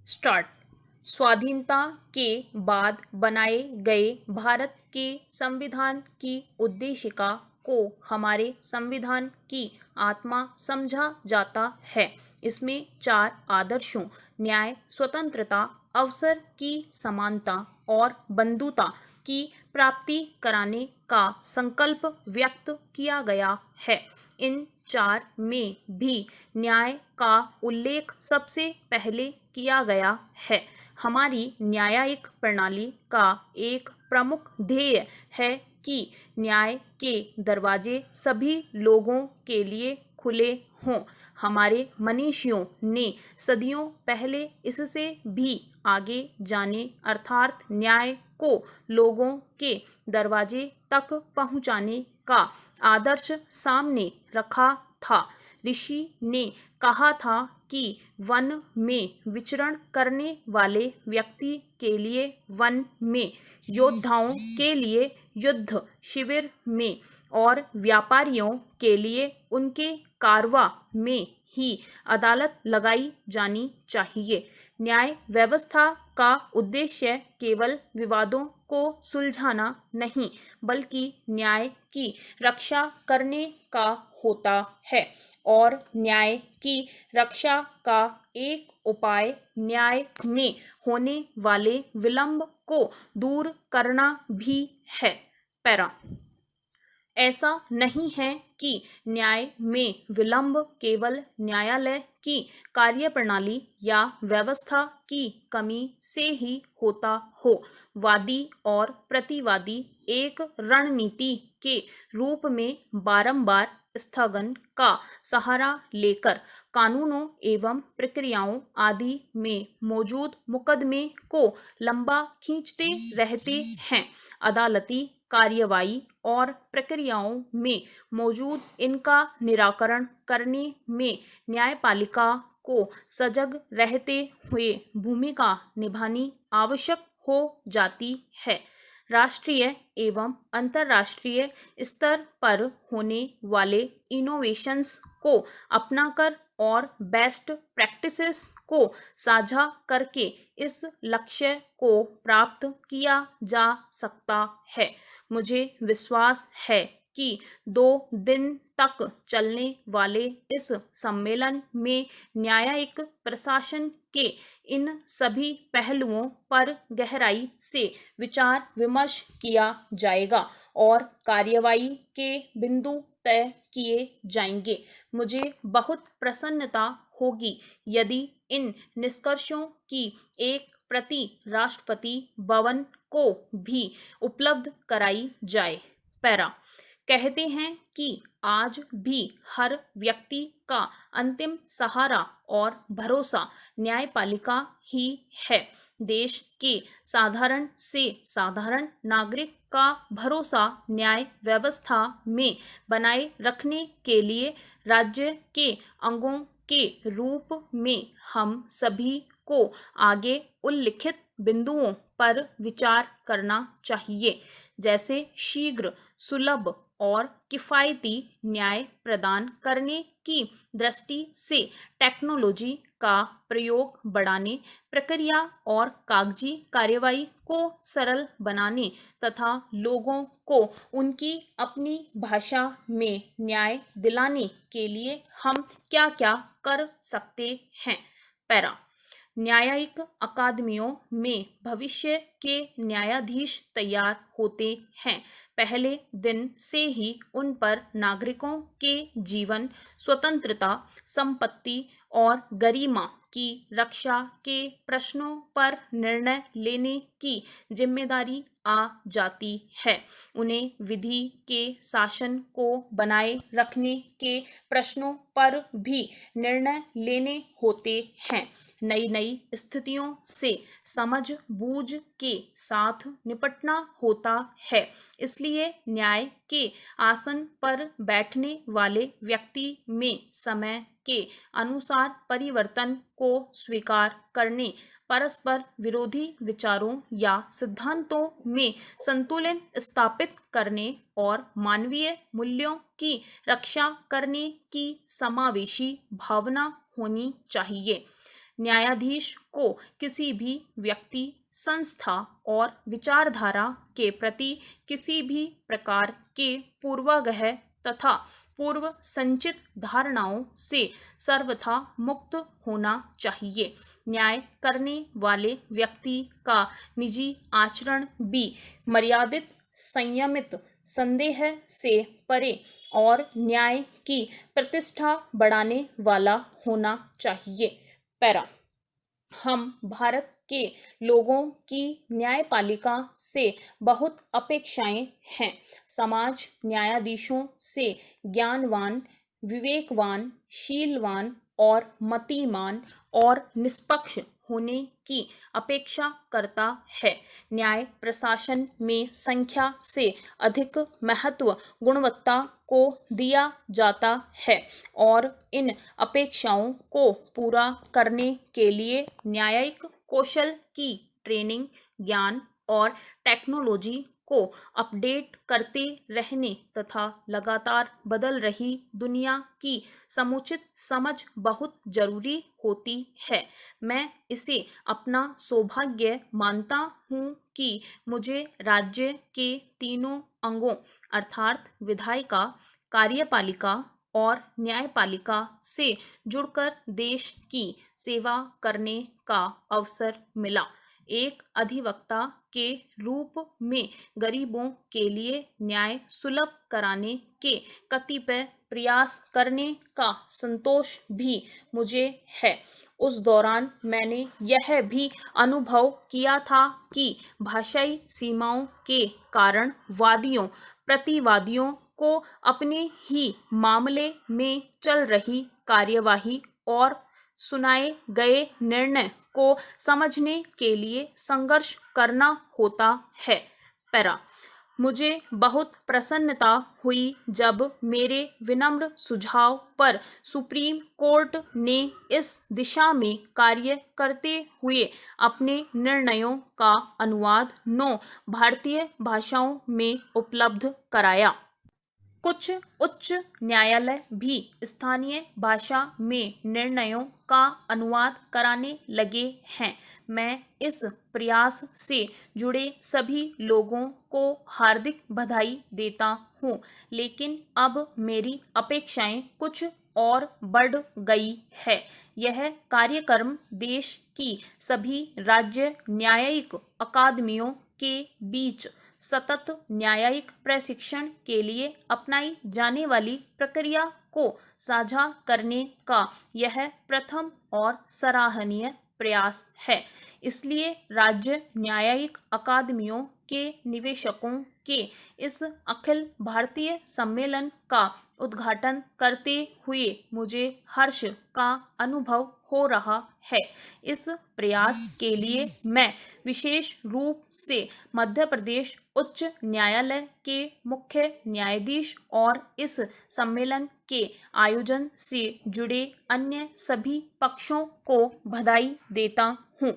Start. स्वाधीनता के बाद बनाए गए भारत के संविधान की उद्देशिका को हमारे संविधान की आत्मा समझा जाता है। इसमें 4 आदर्शों न्याय, स्वतंत्रता, अवसर की समानता और बंधुता की प्राप्ति कराने का संकल्प व्यक्त किया गया है। इन 4 में भी न्याय का उल्लेख सबसे पहले किया गया है। हमारी न्यायिक प्रणाली का एक प्रमुख ध्येय है कि न्याय के दरवाजे सभी लोगों के लिए खुले हों। हमारे मनीषियों ने सदियों पहले इससे भी आगे जाने अर्थात न्याय को लोगों के दरवाजे तक पहुंचाने का आदर्श सामने रखा था। ऋषि ने कहा था कि वन में विचरण करने वाले व्यक्ति के लिए वन में, योद्धाओं के लिए युद्ध शिविर में और व्यापारियों के लिए उनके कारवा में ही अदालत लगाई जानी चाहिए। न्याय व्यवस्था का उद्देश्य केवल विवादों को सुलझाना नहीं, बल्कि न्याय की रक्षा करने का होता है और न्याय की रक्षा का एक उपाय न्याय में होने वाले विलंब को दूर करना भी है। पैरा। ऐसा नहीं है कि न्याय में विलंब केवल न्यायालय की कार्यप्रणाली या व्यवस्था की कमी से ही होता हो। वादी और प्रतिवादी एक रणनीति के रूप में बारंबार स्थगन का सहारा लेकर कानूनों एवं प्रक्रियाओं आदि में मौजूद मुकदमे को लंबा खींचते रहते हैं। अदालती कार्यवाही और प्रक्रियाओं में मौजूद इनका निराकरण करने में न्यायपालिका को सजग रहते हुए भूमिका निभानी आवश्यक हो जाती है। राष्ट्रीय एवं अंतर्राष्ट्रीय स्तर पर होने वाले इनोवेशंस को अपनाकर और बेस्ट प्रैक्टिसेस को साझा करके इस लक्ष्य को प्राप्त किया जा सकता है। मुझे विश्वास है कि 2 दिन तक चलने वाले इस सम्मेलन में न्यायिक प्रशासन के इन सभी पहलुओं पर गहराई से विचार विमर्श किया जाएगा और कार्यवाही के बिंदु तय किए जाएंगे। मुझे बहुत प्रसन्नता होगी यदि इन निष्कर्षों की एक प्रति राष्ट्रपति भवन को भी उपलब्ध कराई जाए। पैरा। कहते हैं कि आज भी हर व्यक्ति का अंतिम सहारा और भरोसा न्यायपालिका ही है। देश के साधारण से साधारण नागरिक का भरोसा न्याय व्यवस्था में बनाए रखने के लिए राज्य के अंगों के रूप में हम सभी को आगे उल्लिखित बिंदुओं पर विचार करना चाहिए, जैसे शीघ्र, सुलभ और किफ़ायती न्याय प्रदान करने की दृष्टि से टेक्नोलॉजी का प्रयोग बढ़ाने, प्रक्रिया और कागजी कार्यवाही को सरल बनाने तथा लोगों को उनकी अपनी भाषा में न्याय दिलाने के लिए हम क्या क्या कर सकते हैं। पैरा। न्यायिक अकादमियों में भविष्य के न्यायाधीश तैयार होते हैं। पहले दिन से ही उन पर नागरिकों के जीवन, स्वतंत्रता, संपत्ति और गरिमा की रक्षा के प्रश्नों पर निर्णय लेने की जिम्मेदारी आ जाती है। उन्हें विधि के शासन को बनाए रखने के प्रश्नों पर भी निर्णय लेने होते हैं। नई नई स्थितियों से समझ बूझ के साथ निपटना होता है। इसलिए न्याय के आसन पर बैठने वाले व्यक्ति में समय के अनुसार परिवर्तन को स्वीकार करने, परस्पर विरोधी विचारों या सिद्धांतों में संतुलन स्थापित करने और मानवीय मूल्यों की रक्षा करने की समावेशी भावना होनी चाहिए। न्यायाधीश को किसी भी व्यक्ति, संस्था और विचारधारा के प्रति किसी भी प्रकार के पूर्वाग्रह तथा पूर्व संचित धारणाओं से सर्वथा मुक्त होना चाहिए। न्याय करने वाले व्यक्ति का निजी आचरण भी मर्यादित, संयमित, संदेह से परे और न्याय की प्रतिष्ठा बढ़ाने वाला होना चाहिए। पैरा, हम भारत के लोगों की न्यायपालिका से बहुत अपेक्षाएं हैं। समाज न्यायाधीशों से ज्ञानवान, विवेकवान, शीलवान और मतिमान और निष्पक्ष होने की अपेक्षा करता है। न्याय प्रशासन में संख्या से अधिक महत्व गुणवत्ता को दिया जाता है और इन अपेक्षाओं को पूरा करने के लिए न्यायिक कौशल की ट्रेनिंग, ज्ञान और टेक्नोलॉजी को अपडेट करते रहने तथा लगातार बदल रही दुनिया की समुचित समझ बहुत जरूरी होती है। मैं इसे अपना सौभाग्य मानता हूँ कि मुझे राज्य के तीनों अंगों अर्थात विधायिका, कार्यपालिका और न्यायपालिका से जुड़कर देश की सेवा करने का अवसर मिला। एक अधिवक्ता के रूप में गरीबों के लिए न्याय सुलभ कराने के कतिपय प्रयास करने का संतोष भी मुझे है। उस दौरान मैंने यह भी अनुभव किया था कि भाषाई सीमाओं के कारण वादियों प्रतिवादियों को अपने ही मामले में चल रही कार्यवाही और सुनाए गए निर्णय को समझने के लिए संघर्ष करना होता है। पैरा, मुझे बहुत प्रसन्नता हुई जब मेरे विनम्र सुझाव पर सुप्रीम कोर्ट ने इस दिशा में कार्य करते हुए अपने निर्णयों का अनुवाद 9 भारतीय भाषाओं में उपलब्ध कराया। कुछ उच्च न्यायालय भी स्थानीय भाषा में निर्णयों का अनुवाद कराने लगे हैं। मैं इस प्रयास से जुड़े सभी लोगों को हार्दिक बधाई देता हूँ, लेकिन अब मेरी अपेक्षाएं कुछ और बढ़ गई है। यह कार्यक्रम देश की सभी राज्य न्यायिक अकादमियों के बीच सतत न्यायिक प्रशिक्षण के लिए अपनाई जाने वाली प्रक्रिया को साझा करने का यह प्रथम और सराहनीय प्रयास है। इसलिए राज्य न्यायिक अकादमियों के निवेशकों के इस अखिल भारतीय सम्मेलन का उद्घाटन करते हुए मुझे हर्ष का अनुभव हो रहा है। इस प्रयास के लिए मैं विशेष रूप से मध्य प्रदेश उच्च न्यायालय के मुख्य न्यायाधीश और इस सम्मेलन के आयोजन से जुड़े अन्य सभी पक्षों को बधाई देता हूँ।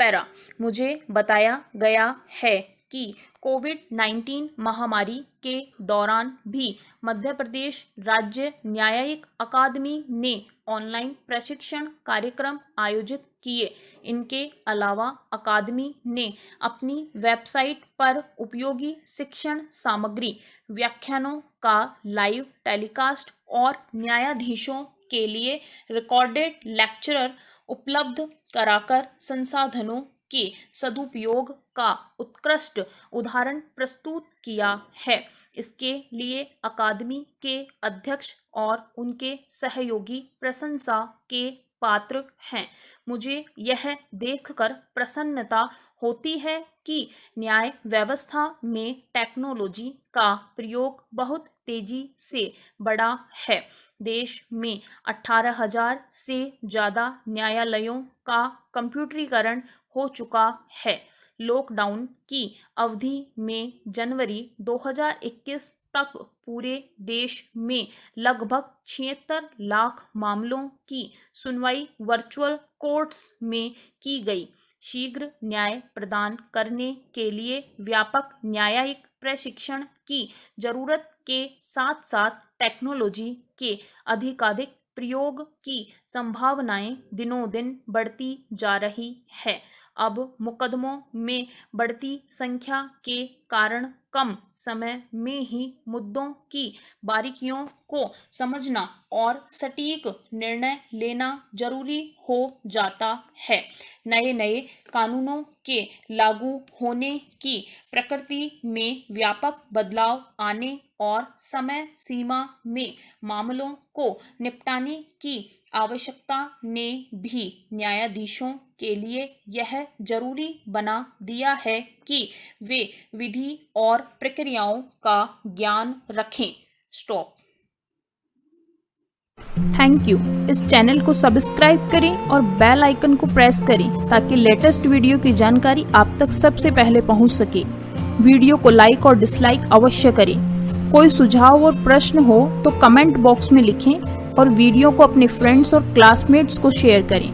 पैरा, मुझे बताया गया है कि कोविड-19 महामारी के दौरान भी मध्य प्रदेश राज्य न्यायिक अकादमी ने ऑनलाइन प्रशिक्षण कार्यक्रम आयोजित किए। इनके अलावा अकादमी ने अपनी वेबसाइट पर उपयोगी शिक्षण सामग्री, व्याख्यानों का लाइव टेलीकास्ट और न्यायाधीशों के लिए रिकॉर्डेड लेक्चरर उपलब्ध कराकर संसाधनों के सदुपयोग का उत्कृष्ट उदाहरण प्रस्तुत किया है। इसके लिए अकादमी के अध्यक्ष और उनके सहयोगी प्रशंसा के पात्र हैं। मुझे यह देखकर प्रसन्नता होती है कि न्याय व्यवस्था में टेक्नोलॉजी का प्रयोग बहुत तेजी से बढ़ा है। देश में 18,000 से ज़्यादा न्यायालयों का कंप्यूटरीकरण हो चुका है। लॉकडाउन की अवधि में जनवरी 2021 तक पूरे देश में लगभग 76 लाख मामलों की सुनवाई वर्चुअल कोर्ट्स में की गई। शीघ्र न्याय प्रदान करने के लिए व्यापक न्यायिक प्रशिक्षण की जरूरत के साथ साथ टेक्नोलॉजी के अधिकाधिक प्रयोग की संभावनाएं दिनों दिन बढ़ती जा रही है। अब मुकदमों में बढ़ती संख्या के कारण कम समय में ही मुद्दों की बारीकियों को समझना और सटीक निर्णय लेना जरूरी हो जाता है। नए नए कानूनों के लागू होने की प्रकृति में व्यापक बदलाव आने और समय सीमा में मामलों को निपटाने की आवश्यकता ने भी न्यायाधीशों के लिए यह जरूरी बना दिया है कि वे विधि और प्रक्रियाओं का ज्ञान रखें। स्टॉप। Thank you. इस चैनल को सब्सक्राइब करें और बेल आइकन को प्रेस करें ताकि लेटेस्ट वीडियो की जानकारी आप तक सबसे पहले पहुंच सके। वीडियो को लाइक और डिसलाइक अवश्य करें। कोई सुझाव और प्रश्न हो तो कमेंट बॉक्स में लिखें और वीडियो को अपने फ्रेंड्स और क्लासमेट्स को शेयर करें।